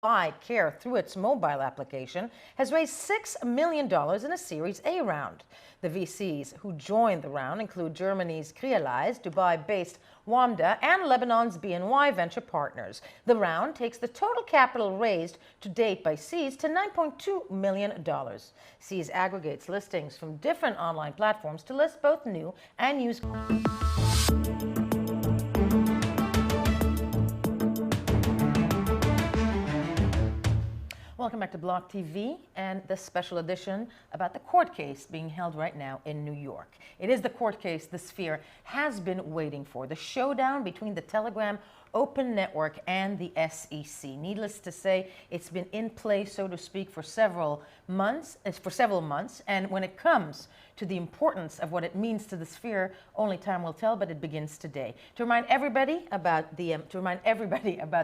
Buy care through its mobile application has raised $6 million in a Series A round. The VCs who joined the round include Germany's Crealize, Dubai-based Wamda, and Lebanon's BNY venture partners. The round takes the total capital raised to date by Seez to $9.2 million. Seez aggregates listings from different online platforms to list both new and used. Welcome back to Block TV and this special edition about the court case being held right now in New York. It is the court case the Sphere has been waiting for, the showdown between the Telegram Open Network and the SEC. Needless to say, it's been in play, so to speak, for several months. And when it comes to the importance of what it means to the Sphere, only time will tell. But it begins today. To remind everybody about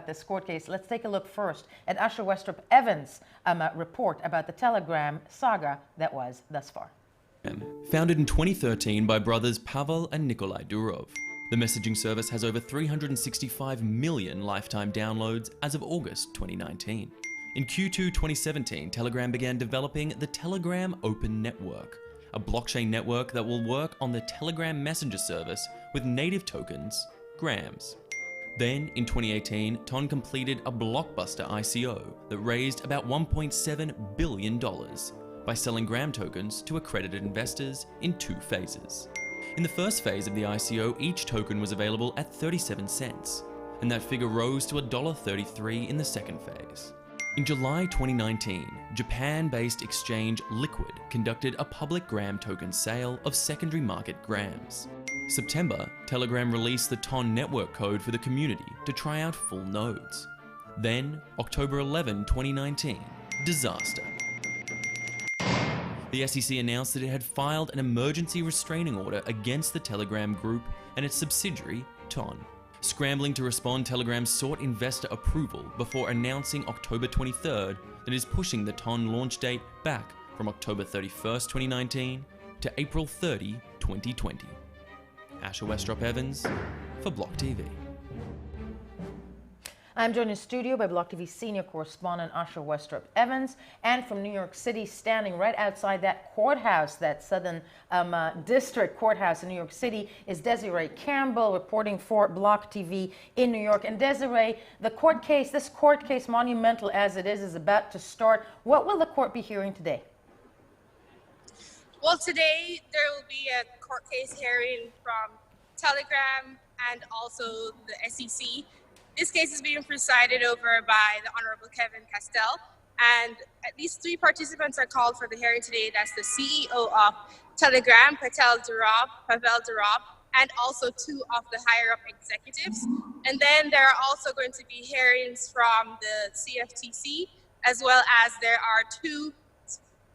this court case, let's take a look first at Usher Westrop Evans' report about the Telegram saga that was thus far. Founded in 2013 by brothers Pavel and Nikolai Durov. The messaging service has over 365 million lifetime downloads as of August 2019. In Q2 2017, Telegram began developing the Telegram Open Network, a blockchain network that will work on the Telegram messenger service with native tokens, grams. Then, in 2018, TON completed a blockbuster ICO that raised about $1.7 billion by selling gram tokens to accredited investors in 2 phases. In the first phase of the ICO, each token was available at 37 cents, and that figure rose to $1.33 in the second phase. In July 2019, Japan-based exchange Liquid conducted a public gram token sale of secondary market grams. September, Telegram released the TON network code for the community to try out full nodes. Then, October 11, 2019, disaster. The SEC announced that it had filed an emergency restraining order against the Telegram group and its subsidiary, TON. Scrambling to respond, Telegram sought investor approval before announcing October 23rd that it is pushing the TON launch date back from October 31st, 2019 to April 30, 2020. Usher Westrop Evans for Block TV. I'm joined in studio by Block TV senior correspondent Usher Westrop Evans, and from New York City, standing right outside that courthouse, that Southern District Courthouse in New York City, is Desiree Campbell, reporting for Block TV in New York. And Desiree, this court case, monumental as it is about to start. What will the court be hearing today? Well, today there will be a court case hearing from Telegram and also the SEC. This case is being presided over by the Honorable Kevin Castell, and at least 3 participants are called for the hearing today. That's the CEO of Telegram, Pavel Durov, and also 2 of the higher-up executives. And then there are also going to be hearings from the CFTC, as well as there are 2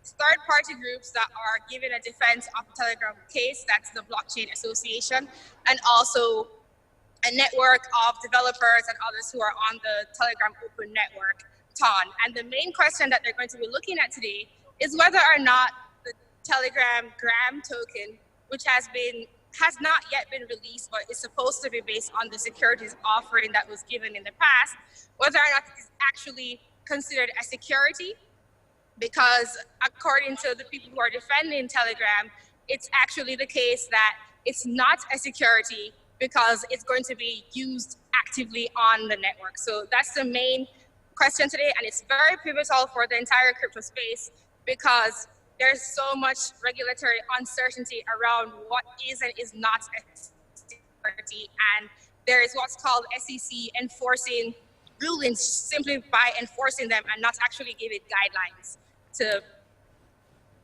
third-party groups that are giving a defense of the Telegram case. That's the Blockchain Association, and also a network of developers and others who are on the Telegram Open Network, TON. And the main question that they're going to be looking at today is whether or not the Telegram gram token, which has not yet been released, but is supposed to be based on the securities offering that was given in the past, whether or not it is actually considered a security, because according to the people who are defending Telegram, it's actually the case that it's not a security because it's going to be used actively on the network. So that's the main question today, and it's very pivotal for the entire crypto space because there's so much regulatory uncertainty around what is and is not a security, and there is what's called SEC enforcing rulings simply by enforcing them and not actually giving guidelines to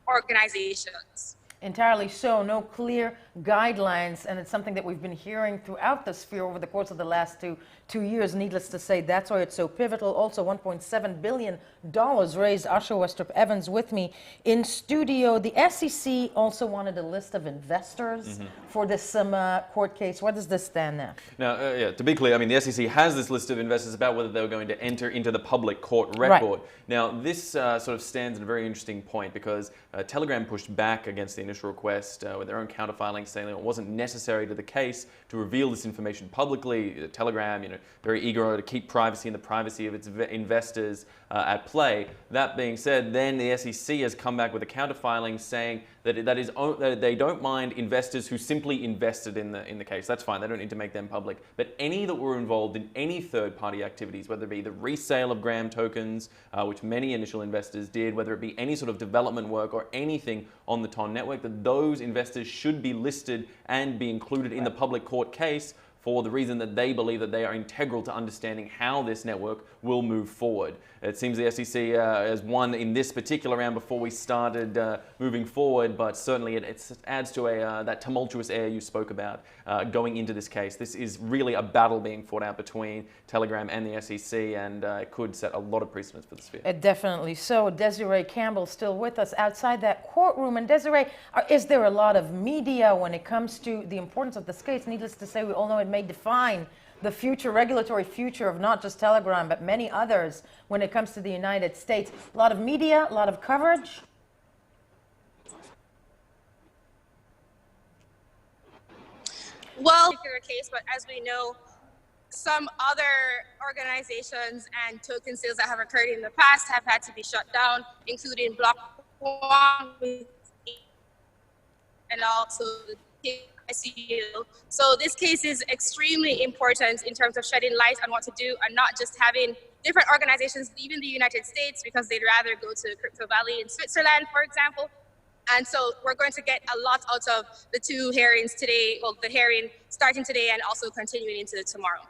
organizations. Entirely so. No clear guidelines, and it's something that we've been hearing throughout the Sphere over the course of the last two years. Needless to say, that's why it's so pivotal. Also, $1.7 billion raised. Usher Westrop Evans with me in studio. The SEC also wanted a list of investors for this court case. Where does this stand now? Now, to be clear, I mean, the SEC has this list of investors about whether they were going to enter into the public court record. Right. Now, this sort of stands at a very interesting point because Telegram pushed back against the initial request with their own counterfiling, saying that it wasn't necessary to the case to reveal this information publicly. Telegram, very eager to keep privacy and the privacy of its investors at play. That being said, then the SEC has come back with a counterfiling saying that that they don't mind investors who simply invested in the case. That's fine. They don't need to make them public. But any that were involved in any third-party activities, whether it be the resale of Graham tokens, which many initial investors did, whether it be any sort of development work or anything on the TON network, that those investors should be listed and be included in the public court case for the reason that they believe that they are integral to understanding how this network will move forward. It seems the SEC has won in this particular round before we started moving forward, but certainly it adds to that tumultuous air you spoke about going into this case. This is really a battle being fought out between Telegram and the SEC, and it could set a lot of precedents for the sphere. Definitely so. Desiree Campbell still with us outside that courtroom. And Desiree, is there a lot of media when it comes to the importance of this case? Needless to say, we all know it may define the future, regulatory future of not just Telegram, but many others when it comes to the United States. A lot of media, a lot of coverage. Well, particular case, but as we know, some other organizations and token sales that have occurred in the past have had to be shut down, including Block One and also the ICO. So this case is extremely important in terms of shedding light on what to do and not just having different organizations leaving the United States because they'd rather go to Crypto Valley in Switzerland, for example. And so we're going to get a lot out of the two hearings today, well, the hearing starting today and also continuing into tomorrow.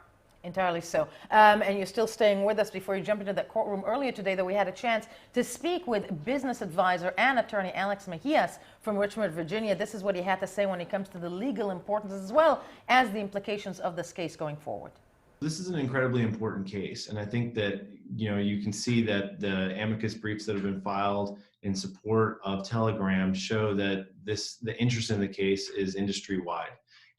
Entirely so. And you're still staying with us. Before you jump into that courtroom earlier today, that we had a chance to speak with business advisor and attorney Alex Mejias from Richmond, Virginia. This is what he had to say when it comes to the legal importance as well as the implications of this case going forward. This is an incredibly important case, and I think that you can see that the amicus briefs that have been filed in support of Telegram show that the interest in the case is industry-wide.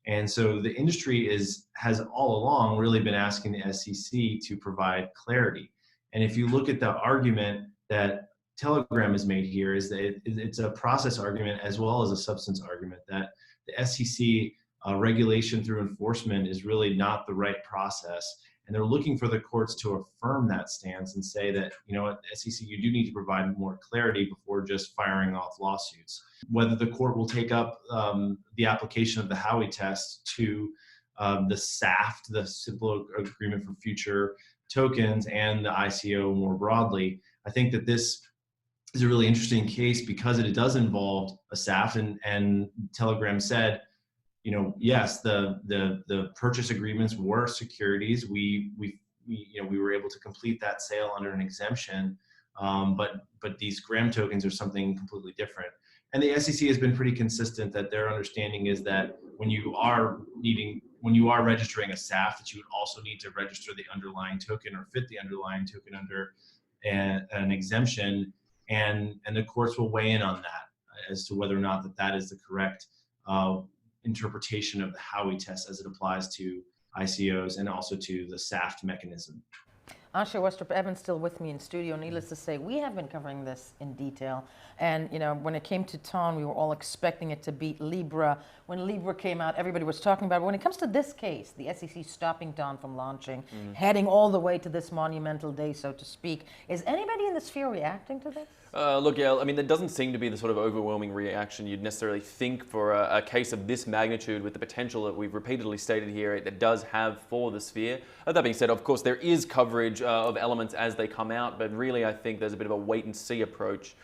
And so the industry has all along really been asking the SEC to provide clarity. And if you look at the argument that Telegram has made here, is that it's a process argument as well as a substance argument, that the SEC regulation through enforcement is really not the right process. And they're looking for the courts to affirm that stance and say that, SEC, you do need to provide more clarity before just firing off lawsuits. Whether the court will take up the application of the Howey test to the SAFT, the Simple Agreement for Future Tokens, and the ICO more broadly, I think that this is a really interesting case because it does involve a SAFT, and Telegram said, yes, the purchase agreements were securities. We were able to complete that sale under an exemption, but these Graham tokens are something completely different. And the SEC has been pretty consistent that their understanding is that when you are registering a SAF, that you would also need to register the underlying token or fit the underlying token under an exemption, and the courts will weigh in on that as to whether or not that is the correct interpretation of the Howey test as it applies to ICOs and also to the SAFT mechanism. Asha Westrup-Evans still with me in studio. Needless to say, we have been covering this in detail. And, when it came to TON, we were all expecting it to beat Libra. When Libra came out, everybody was talking about it. When it comes to this case, the SEC stopping TON from launching, heading all the way to this monumental day, so to speak, is anybody in the sphere reacting to this? Look, yeah, I mean, there doesn't seem to be the sort of overwhelming reaction you'd necessarily think for a case of this magnitude with the potential that we've repeatedly stated here it does have for the sphere. That being said, of course, there is coverage of elements as they come out, but really I think there's a bit of a wait-and-see approach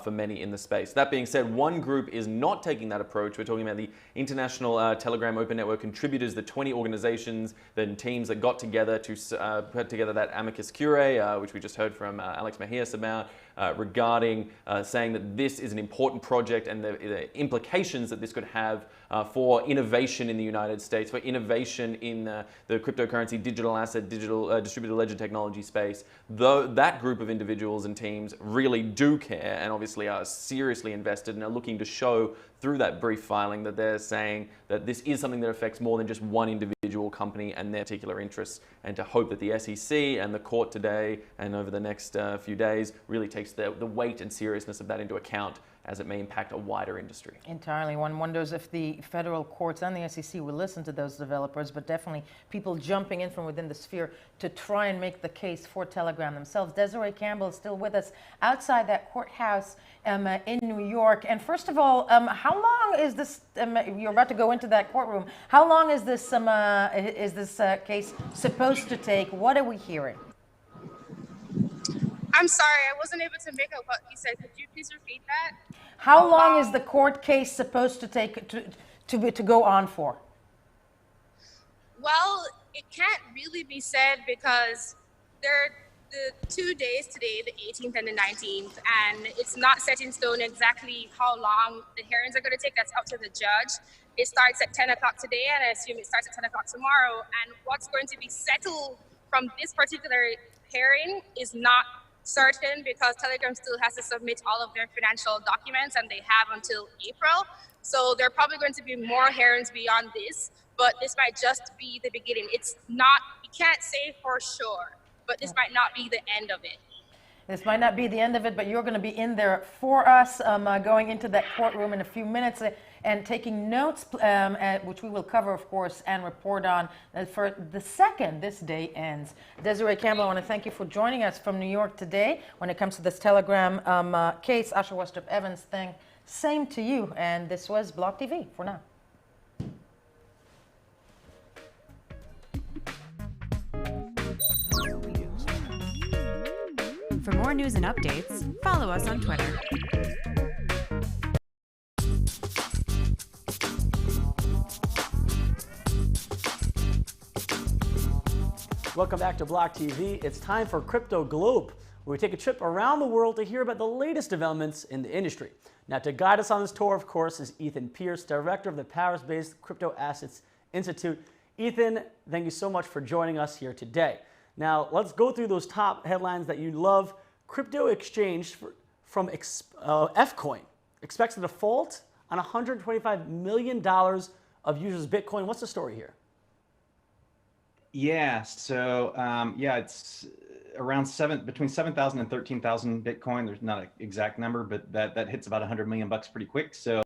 for many in the space. That being said, one group is not taking that approach. We're talking about the International Telegram Open Network contributors, the 20 organizations and teams that got together to put together that amicus curiae, which we just heard from Alex Mejias about, regarding saying that this is an important project and the implications that this could have for innovation in the United States, for innovation in the cryptocurrency, digital asset, digital distributed ledger technology space. Though that group of individuals and teams really do care and obviously are seriously invested and are looking to show through that brief filing that they're saying that this is something that affects more than just one individual company and their particular interests, and to hope that the SEC and the court today and over the next few days really takes the weight and seriousness of that into account as it may impact a wider industry. Entirely. One wonders if the federal courts and the SEC will listen to those developers, but definitely people jumping in from within the sphere to try and make the case for Telegram themselves. Desiree Campbell is still with us outside that courthouse in New York. And first of all, how long is this, you're about to go into that courtroom, how long is this case supposed to take? What are we hearing? I'm sorry, I wasn't able to make out what you said. Could you please repeat that? How long is the court case supposed to take to go on for? Well, it can't really be said because there are the 2 days today, the 18th and the 19th, and it's not set in stone exactly how long the hearings are going to take. That's up to the judge. It starts at 10 o'clock today, and I assume it starts at 10 o'clock tomorrow. And what's going to be settled from this particular hearing is not certain because Telegram still has to submit all of their financial documents, and they have until April. So there are probably going to be more hearings beyond this, but this might just be the beginning. It's not, you can't say for sure, but this might not be the end of it. This might not be the end of it, but you're going to be in there for us, going into that courtroom in a few minutes and taking notes, which we will cover, of course, and report on for the second this day ends. Desiree Campbell, I want to thank you for joining us from New York today when it comes to this Telegram case. Asha Westrup-Evans, same to you. And this was Block TV for now. For more news and updates, follow us on Twitter. Welcome back to Block TV. It's time for Crypto Globe, where we take a trip around the world to hear about the latest developments in the industry. Now, to guide us on this tour, of course, is Ethan Pierce, director of the Paris-based Crypto Assets Institute. Ethan, thank you so much for joining us here today. Now, let's go through those top headlines that you love. Crypto exchange from Fcoin expects to default on $125 million of users' Bitcoin. What's the story here? Yeah, so it's around between 7,000 and 13,000 Bitcoin. There's not an exact number, but that hits about $100 million pretty quick. So